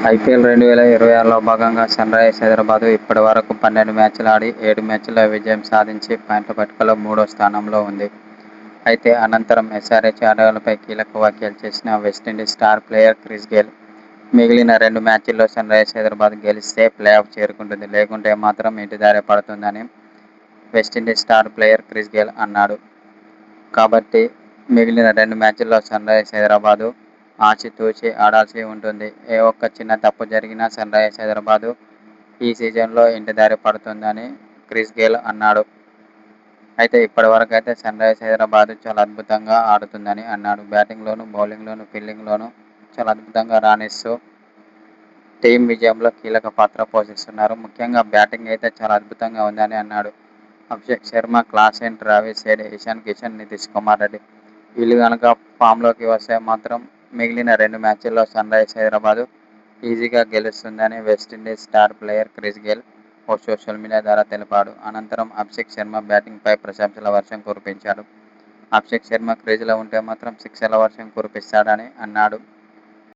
IPL 2026లో భాగంగా Sunrisers Hyderabad ఇప్పటివరకు 12 మ్యాచ్లు ఆడి 7 మ్యాచ్ల్లో విజయం సాధించి పాయింట్ల పట్టికలో 3వ స్థానంలో ఉంది. అయితే అనంతరం ఎస్ఆర్హెచ్ ఆటగాళ్లపై కీలక వ్యాఖ్యలు చేసిన West Indies star player Chris Gayle మిగిలిన 2 మ్యాచ్ల్లో సన్రైజర్స్ హైదరాబాద్ గెలిస్తే ప్లేఆఫ్ చేరుకుంటుంది, లేకుంటే మాత్రం ఇంటిదారి పడుతుందని West Indies star player Chris Gayle అన్నాడు. కాబట్టి మిగిలిన 2 మ్యాచ్ల్లో సన్రైజర్స్ హైదరాబాద్ ఆచితూచి ఆడాల్సి ఉంటుంది. ఏ ఒక్క చిన్న తప్పు జరిగినా సన్రైజర్స్ హైదరాబాద్ ఈ సీజన్లో ఇంటిదారి పడుతుందని క్రిస్ గేల్ అన్నాడు. అయితే ఇప్పటివరకైతే సన్రైజర్స్ హైదరాబాద్ చాలా అద్భుతంగా ఆడుతుందని అన్నాడు. బ్యాటింగ్లోనూ, బౌలింగ్లోనూ, ఫీల్డింగ్లోనూ చాలా అద్భుతంగా రాణిస్తూ టీం విజయంలో కీలక పాత్ర పోషిస్తున్నారు. ముఖ్యంగా బ్యాటింగ్ అయితే చాలా అద్భుతంగా ఉందని అన్నాడు. Abhishek Sharma, Klaasen, Travis head, Ishan Kishan, Nitish Kumar Reddy వీళ్లు గనక ఫామ్లోకి వస్తే మాత్రం మిగిలిన 2 మ్యాచ్ల్లో సన్రైజర్స్ హైదరాబాద్ ఈజీగా గెలుస్తుందని West Indies star player Chris Gayle ఓ సోషల్ మీడియా ద్వారా తెలిపాడు. అనంతరం అభిషేక్ శర్మ బ్యాటింగ్పై ప్రశంసల వర్షం కురిపించాడు. అభిషేక్ శర్మ క్రీజులో ఉంటే మాత్రం సిక్సర్ల వర్షం కురిపిస్తాడని అన్నాడు.